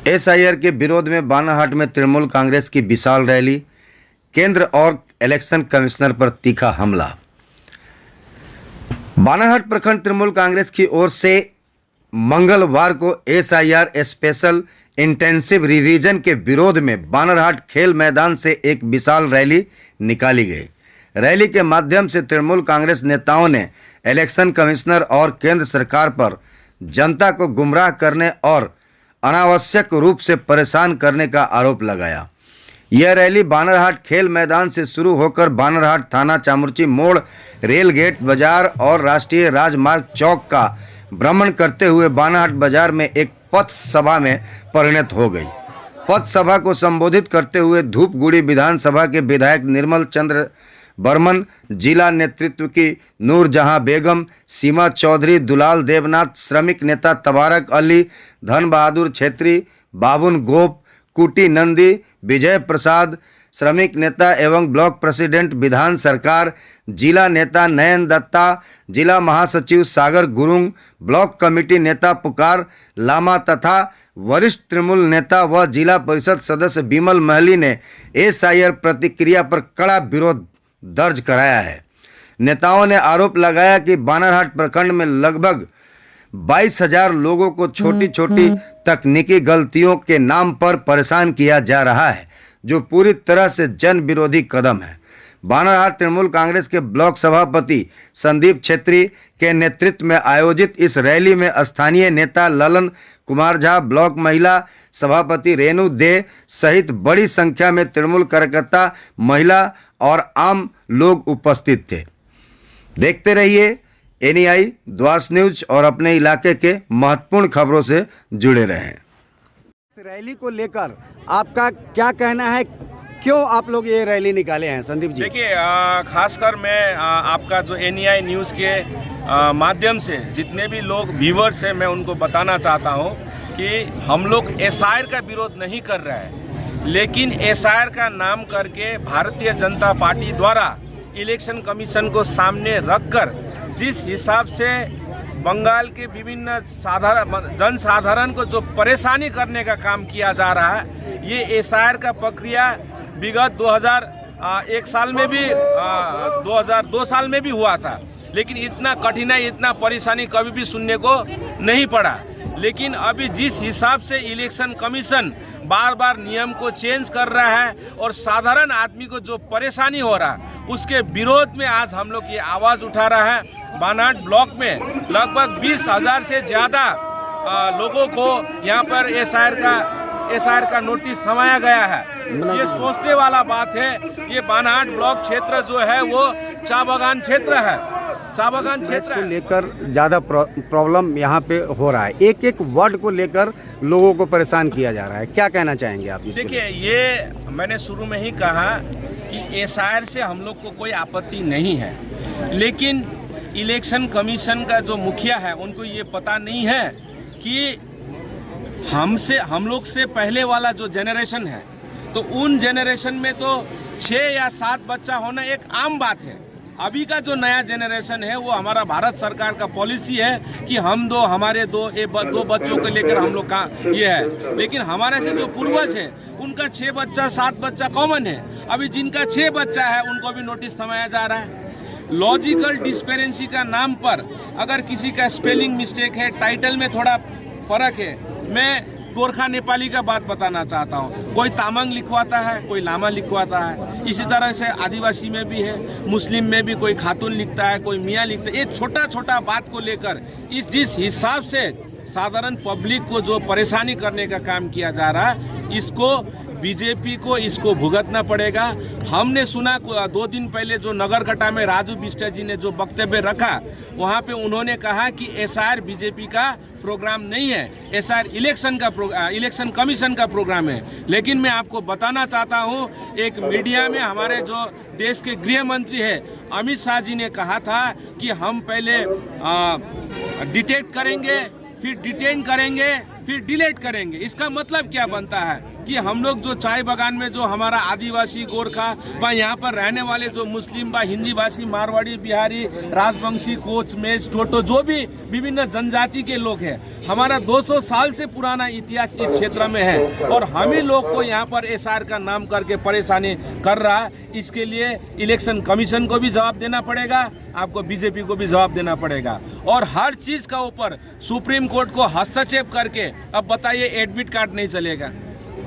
SIR के विरोध में बानाहाट में तृणमूल कांग्रेस की विशाल रैली, केंद्र और इलेक्शन कमिश्नर पर तीखा हमला। बानाहाट प्रखंड तृणमूल कांग्रेस की ओर से मंगलवार को एसआईआर स्पेशल इंटेंसिव रिवीजन के विरोध में बानाहाट खेल मैदान से एक विशाल रैली निकाली गई। रैली के माध्यम से तृणमूल कांग्रेस नेताओं ने इलेक्शन कमिश्नर और केंद्र सरकार पर जनता को गुमराह करने और अनावश्यक रूप से परेशान करने का आरोप लगाया। यह रैली बानाहाट खेल मैदान से शुरू होकर बानाहाट थाना चामुर्ची मोड़, रेल गेट बाजार और राष्ट्रीय राजमार्ग चौक का भ्रमण करते हुए बानाहाट बाजार में एक पथ सभा में परिणत हो गई। पथ सभा को संबोधित करते हुए धूपगुड़ी विधानसभा के विधायक निर्मल चंद्र बर्मन, जिला नेतृत्व की नूरजहां बेगम, सीमा चौधरी, दुलाल देवनाथ, श्रमिक नेता तबारक अली, धन बहादुर छेत्री, बाबुन गोप, कुटी नंदी, विजय प्रसाद, श्रमिक नेता एवं ब्लॉक प्रेसिडेंट विधान सरकार, जिला नेता नयन दत्ता, जिला महासचिव सागर गुरुंग, ब्लॉक कमेटी नेता पुकार लामा तथा वरिष्ठ तृणमूल नेता व जिला परिषद सदस्य बिमल महली ने एसआईआर प्रतिक्रिया पर कड़ा विरोध दर्ज कराया है। नेताओं ने आरोप लगाया कि बानाहाट प्रखंड में लगभग 22,000 लोगों को छोटी छोटी तकनीकी गलतियों के नाम पर परेशान किया जा रहा है, जो पूरी तरह से जन विरोधी कदम है। बानाहाट तृणमूल कांग्रेस के ब्लॉक सभापति संदीप छेत्री के नेतृत्व में आयोजित इस रैली में स्थानीय नेता ललन कुमार झा, ब्लॉक महिला सभापति रेणु दे सहित बड़ी संख्या में तृणमूल कार्यकर्ता, महिला और आम लोग उपस्थित थे। देखते रहिए एनआई द्वास न्यूज और अपने इलाके के महत्वपूर्ण खबरों से जुड़े रहें। इस रैली को लेकर आपका क्या कहना है? क्यों आप लोग ये रैली निकाले हैं संदीप जी? देखिए, खासकर मैं आपका जो एनआई न्यूज़ के माध्यम से जितने भी लोग व्यूअर्स हैं, मैं उनको बताना चाहता हूं कि हम लोग एसआईआर का विरोध नहीं कर रहे हैं, लेकिन एसआईआर का नाम करके भारतीय जनता पार्टी द्वारा इलेक्शन कमीशन को सामने रखकर जिस हिसाब से बंगाल के विभिन्न जनसाधारण को जो परेशानी करने का काम किया जा रहा है, ये एसआईआर का प्रक्रिया विगत 2001 साल में भी 2002 साल में भी हुआ था, लेकिन इतना कठिनाई, इतना परेशानी कभी भी सुनने को नहीं पड़ा। लेकिन अभी जिस हिसाब से इलेक्शन कमीशन बार बार नियम को चेंज कर रहा है और साधारण आदमी को जो परेशानी हो रहा है, उसके विरोध में आज हम लोग ये आवाज़ उठा रहा है। बानाहाट ब्लॉक में लगभग 20,000 से ज़्यादा लोगों को यहाँ पर एसआईआर का नोटिस थमाया गया है। ये सोचने वाला बात है। ये बानाहाट ब्लॉक क्षेत्र जो है वो चाय बागान क्षेत्र है। चाय बागान क्षेत्र को लेकर ज़्यादा प्रॉब्लम यहाँ पे हो रहा है। एक एक वर्ड को लेकर लोगों को परेशान किया जा रहा है। क्या कहना चाहेंगे आप? देखिए, ये मैंने शुरू में ही कहा कि एसआईआर से हम लोग को कोई आपत्ति नहीं है, लेकिन इलेक्शन कमीशन का जो मुखिया है उनको ये पता नहीं है कि हम लोग से पहले वाला जो जनरेशन है, तो उन जनरेशन में तो 6 या 7 बच्चा होना एक आम बात है। अभी का जो नया जनरेशन है वो हमारा भारत सरकार का पॉलिसी है कि हम दो, हमारे दो, दो बच्चों को लेकर हम लोग का ये है। लेकिन हमारे से जो पूर्वज है उनका 6 बच्चा 7 बच्चा कॉमन है। अभी जिनका 6 बच्चा है उनको भी नोटिस थमाया जा रहा है। लॉजिकल डिस्पेरेंसी का नाम पर अगर किसी का स्पेलिंग मिस्टेक है, टाइटल में थोड़ा फर्क है, मैं गोरखा नेपाली का बात बताना चाहता हूँ। कोई तामांग लिखवाता है, कोई लामा लिखवाता है। इसी तरह से आदिवासी में भी है, मुस्लिम में भी कोई खातून लिखता है, कोई मियाँ लिखता है। ये छोटा छोटा बात को लेकर जिस हिसाब से साधारण पब्लिक को जो परेशानी करने का काम किया जा रहा है, इसको बीजेपी को इसको भुगतना पड़ेगा। हमने सुना 2 दिन पहले जो नगरकटा में राजू बिष्ट जी ने जो वक्तव्य रखा, वहाँ पे उन्होंने कहा कि एसआईआर बीजेपी का प्रोग्राम नहीं है, एसआईआर इलेक्शन कमीशन का प्रोग्राम है। लेकिन मैं आपको बताना चाहता हूँ, एक मीडिया में हमारे जो देश के गृह मंत्री है अमित शाह जी ने कहा था कि हम पहले डिटेक्ट करेंगे, फिर डिटेन करेंगे, फिर डिलीट करेंगे। इसका मतलब क्या बनता है? कि हम लोग जो चाय बागान में जो हमारा आदिवासी गोरखा व यहाँ पर रहने वाले जो मुस्लिम व हिंदी भाषी मारवाड़ी बिहारी राजवंशी कोच मेज टोटो जो भी विभिन्न जनजाति के लोग हैं, हमारा 200 साल से पुराना इतिहास इस क्षेत्र में है और हम ही लोग को यहाँ पर एसआर का नाम करके परेशानी कर रहा है। इसके लिए इलेक्शन कमीशन को भी जवाब देना पड़ेगा, आपको बीजेपी को भी जवाब देना पड़ेगा और हर चीज़ का ऊपर सुप्रीम कोर्ट को हस्तक्षेप करके अब बताइए एडमिट कार्ड नहीं चलेगा।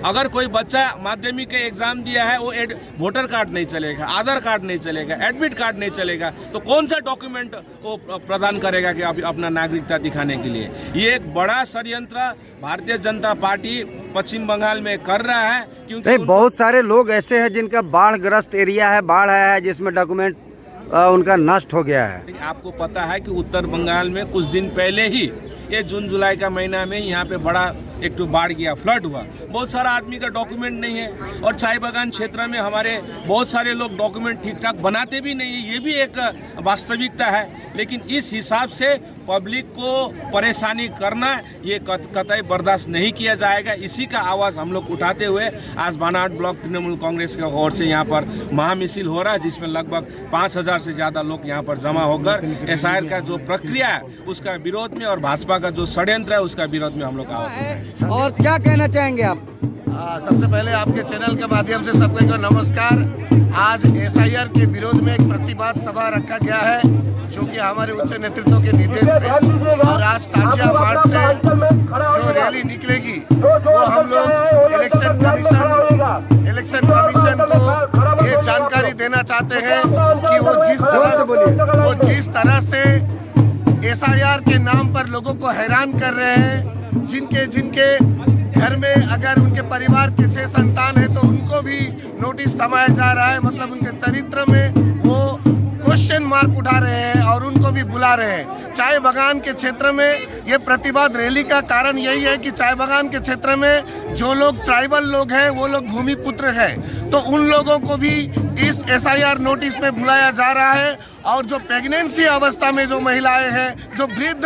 अगर कोई बच्चा माध्यमिक के एग्जाम दिया है वो वोटर कार्ड नहीं चलेगा, आधार कार्ड नहीं चलेगा, एडमिट कार्ड नहीं चलेगा, तो कौन सा डॉक्यूमेंट वो प्रदान करेगा कि अपना नागरिकता दिखाने के लिए। ये एक बड़ा षड्यंत्र भारतीय जनता पार्टी पश्चिम बंगाल में कर रहा है, क्योंकि बहुत सारे लोग ऐसे हैं जिनका बाढ़ग्रस्त एरिया है, बाढ़ आया है जिसमें डॉक्यूमेंट उनका नष्ट हो गया है। आपको पता है कि उत्तर बंगाल में कुछ दिन पहले ही ये जून जुलाई का महीना में यहाँ पे बड़ा एक तो बाढ़ गया, फ्लड हुआ, बहुत सारा आदमी का डॉक्यूमेंट नहीं है और चाय बागान क्षेत्र में हमारे बहुत सारे लोग डॉक्यूमेंट ठीक ठाक बनाते भी नहीं है, ये भी एक वास्तविकता है। लेकिन इस हिसाब से पब्लिक को परेशानी करना ये कतई बर्दाश्त नहीं किया जाएगा। इसी का आवाज़ हम लोग उठाते हुए आज बानाट ब्लॉक तृणमूल कांग्रेस की ओर से यहाँ पर महामिছিল हो रहा है, जिसमें लगभग 5000 से ज़्यादा लोग यहाँ पर जमा होकर एसआईआर का जो प्रक्रिया है उसका विरोध में और भाजपा का जो षड्यंत्र है उसका विरोध में हम लोग आवाज़। और क्या कहना चाहेंगे आप? सबसे पहले आपके चैनल के माध्यम से सबको नमस्कार। आज एसआईआर के विरोध में एक प्रतिवाद सभा रखा गया है जो कि हमारे उच्च नेतृत्व के निर्देश पे, और आज ताजिया मार्च से जो रैली निकलेगी वो हम लोग इलेक्शन कमीशन को ये जानकारी देना चाहते हैं कि वो जिस तरह से एसआईआर के नाम पर लोगों को हैरान कर रहे हैं, जिनके घर में अगर उनके परिवार के 6 संतान है तो उनको भी नोटिस थमाया जा रहा है, मतलब उनके चरित्र में वो क्वेश्चन मार्क उठा रहे हैं और उनको भी बुला रहे हैं। चाय बागान के क्षेत्र में ये प्रतिवाद रैली का कारण यही है कि चाय बागान के क्षेत्र में जो लोग ट्राइबल लोग हैं वो लोग भूमिपुत्र हैं, तो उन लोगों को भी इस एसआईआर नोटिस में बुलाया जा रहा है। और जो प्रेगनेंसी अवस्था में जो महिलाएं हैं, जो वृद्ध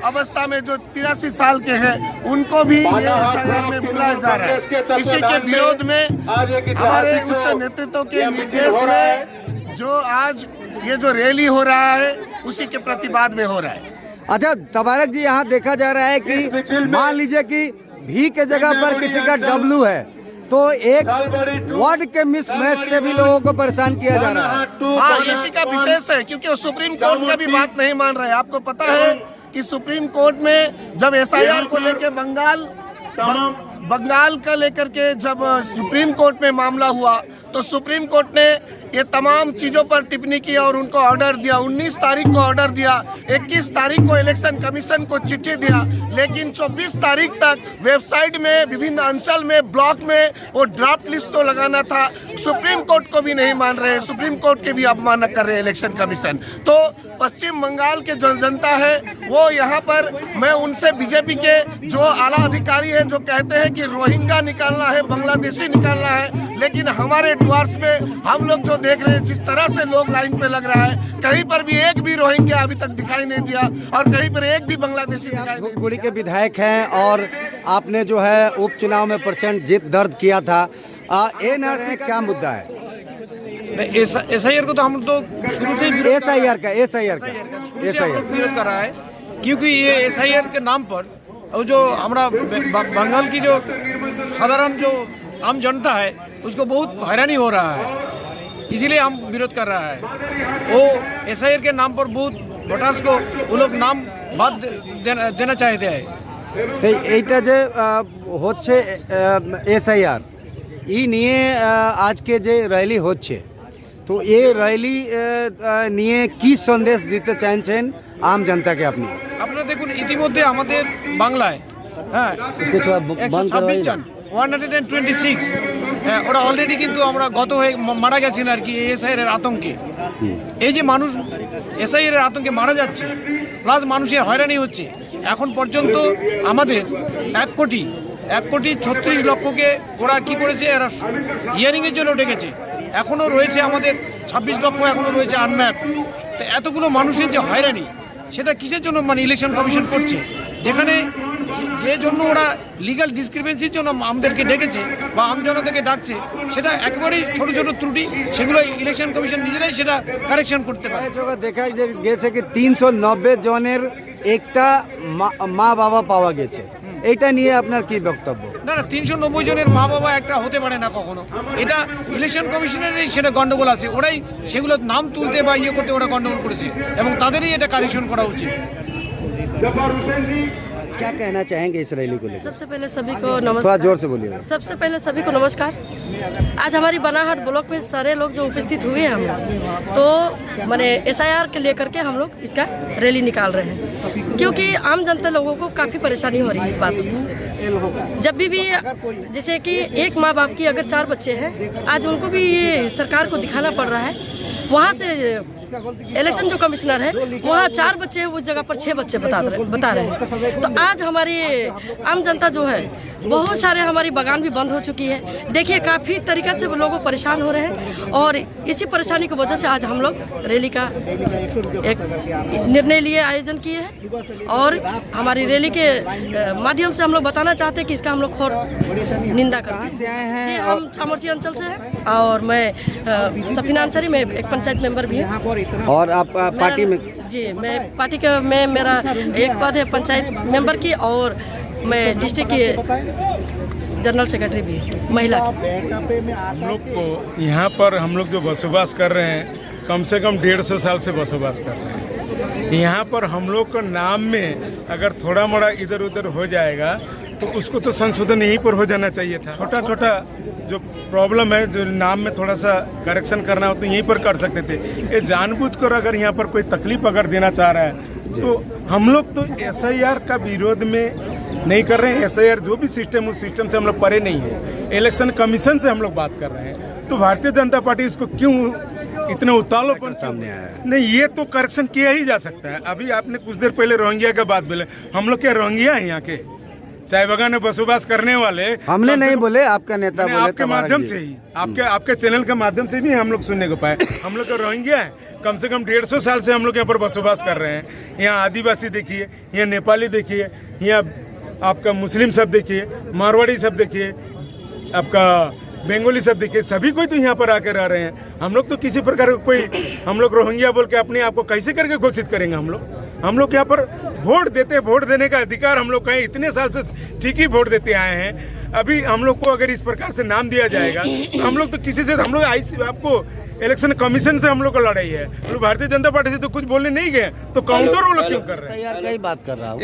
अवस्था में जो 83 साल के हैं, उनको भी ये एसआईआर में बुलाया जा रहा है। इसी के विरोध में हमारे उच्च नेतृत्व के निर्देश में जो आज ये जो रैली हो रहा है उसी के प्रतिवाद में हो रहा है। अच्छा तबारक जी, यहाँ देखा जा रहा है कि मान लीजिए कि भी के जगह पर किसी का डब्लू है तो एक वर्ड के मिसमैच से भी लोगों को परेशान किया जा रहा है। हाँ, इसी का विशेष है क्योंकि वो सुप्रीम कोर्ट का भी बात नहीं मान रहे हैं। आपको पता है कि सुप्रीम कोर्ट में जब एसआईआर को लेकर बंगाल का लेकर के जब सुप्रीम कोर्ट में मामला हुआ तो सुप्रीम कोर्ट ने ये तमाम चीज़ों पर टिप्पणी की और उनको ऑर्डर दिया। 19 तारीख को ऑर्डर दिया, 21 तारीख को इलेक्शन कमीशन को चिट्ठी दिया, लेकिन 24 तारीख तक वेबसाइट में विभिन्न अंचल में ब्लॉक में वो ड्राफ्ट लिस्ट तो लगाना था। सुप्रीम कोर्ट को भी नहीं मान रहे, सुप्रीम कोर्ट के भी अवमानना कर रहे हैं इलेक्शन कमीशन। तो पश्चिम बंगाल के जो जनता है वो यहाँ पर, मैं उनसे बीजेपी के जो आला अधिकारी हैं जो कहते हैं कि रोहिंग्या निकालना है, बांग्लादेशी निकालना है, लेकिन हमारे डुआर्स में हम लोग जो देख रहे हैं जिस तरह से लोग लाइन पे लग रहा है, कहीं पर भी एक भी रोहिंग्या अभी तक दिखाई नहीं दिया और कहीं पर एक भी बांग्लादेशी दिखाई नहीं दिया। धूपगुड़ी के विधायक हैं और आपने जो है उपचुनाव में प्रचंड जीत दर्ज किया था। एनआरसी क्या मुद्दा है? एसआईआर को तो हम तो शुरू से एसआईआर का विरोध कर रहा है, क्योंकि ये एसआईआर के नाम पर और जो हमारा बंगाल की जो साधारण जो आम जनता है उसको बहुत हैरानी हो रहा है, इसीलिए हम विरोध कर रहा है। वो एसआईआर के नाम पर बहुत वोटर्स को वो लोग नाम बात देना चाहते हैं। এইটা যে হচ্ছে এসআইআর এই নিয়ে আজকে যে র্যালি হচ্ছে, তো এই র্যালি নিয়ে কি সন্দেশ দিতে চাইছেন আম জনতাকে আপনি? আপনারা দেখুন ইতিমধ্যে আমাদের বাংলায় 126 জন 126 ওরা অলরেডি কিন্তু আমরা গত হয়ে মারা গেছেন আর কি এসআইআর আতঙ্কে। এই যে মানুষ এসআইআর আতঙ্কে মারা যাচ্ছে প্লাস মানুষের হয়রানি হচ্ছে, এখন পর্যন্ত আমাদের 1 কোটি 36 লক্ষকে ওরা কি করেছে, এরা হিয়ারিংয়ের জন্য ডেকেছে। এখনও রয়েছে আমাদের 26 লক্ষ এখনও রয়েছে আনম্যাপ। তো এতগুলো মানুষের যে হয়রানি সেটা কিসের জন্য মানে ইলেকশন কমিশন করছে, যেখানে যে জন্য ওরা লিগ্যাল ডিসক্রিপেন্সির জন্য আমাদেরকে ডেকেছে বা আমজনতাকে ডাকছে, সেটা একেবারেই ছোট ছোট ত্রুটি, সেগুলো ইলেকশন কমিশন নিজেরাই সেটা কারেকশন করতে পারে। দেখা গেছে কি 390 জনের একটা মা বাবা পাওয়া গেছে, এইটা নিয়ে আপনার কি বক্তব্য? না না, 390 জনের মা বাবা একটা হতে পারে না কখনো। এটা ইলেকশন কমিশনেরই সেটা গন্ডগোল আছে, ওরাই সেগুলো নাম তুলতে বা ইয়ে করতে ওরা গন্ডগোল করেছে এবং তাদেরই এটা কারেকশন করা উচিত। क्या कहना चाहेंगे इस रैली को लेकर? सबसे पहले सभी को थोड़ा नमस्कार। जोर से बोलिए। सबसे पहले सभी को नमस्कार। आज हमारी बनाहट ब्लॉक में सारे लोग जो उपस्थित हुए हैं हम लोग, तो मैंने SIR के लेकर के हम लोग इसका रैली निकाल रहे हैं, क्योंकि आम जनता लोगों को काफ़ी परेशानी हो रही है इस बात से। जब भी जैसे कि एक माँ बाप की अगर 4 बच्चे हैं, आज उनको भी ये सरकार को दिखाना पड़ रहा है। वहाँ से इलेक्शन जो कमिश्नर है वहाँ 4 बच्चे हैं, उस जगह पर 6 बच्चे बता रहे हैं। तो आज हमारी आम जनता जो है, बहुत सारे हमारी बागान भी बंद हो चुकी है। देखिए काफ़ी तरीक़े से लोग परेशान हो रहे हैं, और इसी परेशानी की वजह से आज हम लोग रैली का एक निर्णय लिए आयोजन किए हैं, और हमारी रैली के माध्यम से हम लोग बताना चाहते हैं कि इसका हम लोग घोर निंदा करते हैं। से आए हैं? जी, हम चामोर्ची अंचल से हैं, और मैं सफीना अंसारी, मैं एक पंचायत मेंबर भी हूँ। और आप पार्टी में? जी, मैं पार्टी का मेरा एक पद है पंचायत मेंबर की, और मैं डिस्ट्रिक्ट की जनरल सेक्रेटरी भी महिला की। हम लोग को यहाँ पर हम लोग जो बसोबास कर रहे हैं, कम से कम 150 साल से बसोबास कर रहे हैं। यहाँ पर हम लोग का नाम में अगर थोड़ा मोड़ा इधर उधर हो जाएगा तो उसको तो संशोधन यहीं पर हो जाना चाहिए था। छोटा छोटा जो प्रॉब्लम है, जो नाम में थोड़ा सा करेक्शन करना हो तो यहीं पर कर सकते थे। ये जानबूझकर अगर यहाँ पर कोई तकलीफ अगर देना चाह रहा है, तो हम लोग तो SIR का विरोध में नहीं कर रहे हैं। SIR जो भी सिस्टम, उस सिस्टम से हम लोग परे नहीं है। इलेक्शन कमीशन से हम लोग बात कर रहे हैं। तो भारतीय जनता पार्टी इसको क्यों इतने उतालोपन सामने आया है? नहीं, ये तो करेक्शन किया ही जा सकता है। अभी आपने कुछ देर पहले रोहिंग्या का बात बोले, हम लोग क्या रोहिंग्या हैं यहाँ के? चाय बागान में बसोबास करने वाले हमने नहीं बोले, आपका नेता बोले। आपके माध्यम से ही, आपके चैनल के माध्यम से भी हम लोग सुनने को पाए। हम लोग का रोहिंग्या है, कम से कम 150 साल से हम लोग यहाँ पर बसोबास कर रहे हैं। यहाँ आदिवासी देखिए, यहाँ नेपाली देखिए, यहाँ आपका मुस्लिम सब देखिए, मारवाड़ी सब देखिए, आपका बंगाली सब देखिए, सभी कोई तो यहाँ पर आकर रह रहे हैं। हम लोग तो किसी प्रकार का कोई, हम लोग रोहिंग्या बोल के अपने आप को कैसे करके घोषित करेंगे? हम लोग यहाँ पर वोट देते, वोट देने का अधिकार हम लोग कहें इतने साल से ठीक ही वोट देते आए हैं। अभी हम लोग को अगर इस प्रकार से नाम दिया जाएगा तो हम लोग तो किसी से, हम लोग आपको इलेक्शन कमीशन से हम लोग का लड़ाई है, तो भारतीय जनता पार्टी से तो कुछ बोलने नहीं गए, तो काउंटर वो लोग क्यों कर रहे हैं? SIR का ही बात कर रहा हूँ।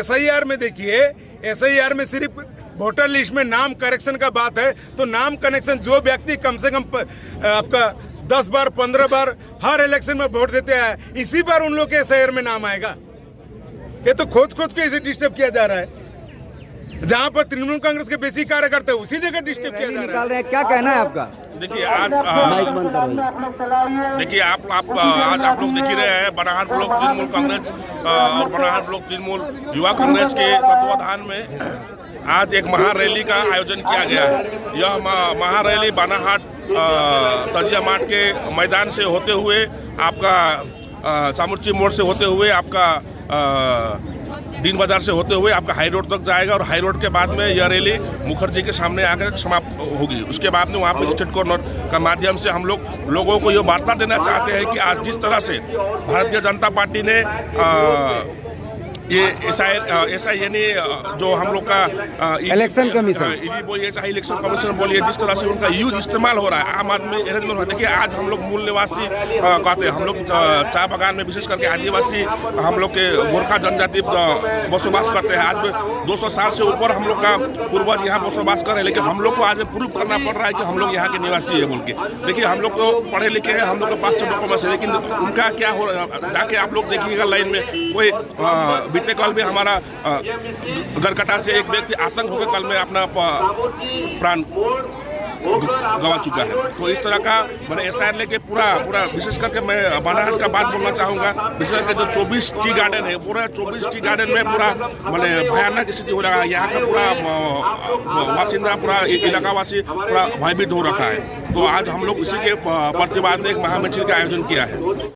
SIR में देखिए, SIR में सिर्फ वोटर लिस्ट में नाम करेक्शन का बात है। तो नाम कनेक्शन जो व्यक्ति कम से कम आपका 10 बार 15 बार हर इलेक्शन में वोट देते हैं, इसी बार उन लोग के SIR में नाम आएगा। ये तो खोज के इसे डिस्टर्ब किया जा रहा है। जहाँ पर तृणमूल कांग्रेस के बेसिक कार्यकर्ता है उसी जगह डिस्टर्ब किया जा रहा निकाल रहे हैं, क्या कहना है आपका? देखिए आज माइक बंद करो। देखिए आज आप लोग देख ही रहे हैं, बनाहट ब्लॉक तृणमूल कांग्रेस और बनाहट ब्लॉक तृणमूल युवा कांग्रेस के तत्वाधान में आज एक महारैली का आयोजन किया गया है। यह महारैली बनाहट तजिया मार्ट के मैदान से होते हुए, आपका चामुर्ची मोड़ से होते हुए, आपका दीन बाजार से होते हुए आपका हाई रोड तक जाएगा, और हाई रोड के बाद में यह रैली मुखर्जी के सामने आकर समाप्त होगी। उसके बाद में वहाँ पर स्टेट कॉर्नर का माध्यम से हम लोगों को ये वार्ता देना चाहते हैं कि आज जिस तरह से भारतीय जनता पार्टी ने ये SI यानी जो हम लोग का इलेक्शन कमीशन बोलिए, चाहे इलेक्शन कमीशन बोलिए, जिस तरह से उनका यूज इस्तेमाल हो रहा है आम आदमी अरेंजमेंट हो। देखिए आज हम लोग मूल निवासी कहते हैं, हम लोग चाय बागान में विशेष करके आदिवासी हम लोग के गोरखा जनजाति बसोबास करते हैं। आज 200 साल से ऊपर हम लोग का पूर्वज यहाँ बसोबास कर रहे हैं, लेकिन हम लोग को आज प्रूव करना पड़ रहा है कि हम लोग यहाँ के निवासी है बोल के। देखिए हम लोग को पढ़े लिखे हैं, हम लोग के पास डॉक्यूमेंट्स है, लेकिन उनका क्या हो रहा है जाके आप लोग देखिएगा लाइन में। कोई बीते कल में हमारा गरकटा से एक व्यक्ति आतंक होकर कल में अपना प्राण गवा चुका है। तो इस तरह का मैंने SIR लेके पूरा विशेष करके मैं बनाहट का बात बोलना चाहूँगा। विशेष करके जो 24 टी गार्डन है, पूरा 24 टी गार्डन में पूरा मैंने भयानक स्थिति हो रहा है। यहाँ का पूरा वासिंदा, पूरा इलाकावासी पूरा भयभीत हो रखा है। तो आज हम लोग इसी के प्रतिवाद में एक महामिছিল का आयोजन किया है।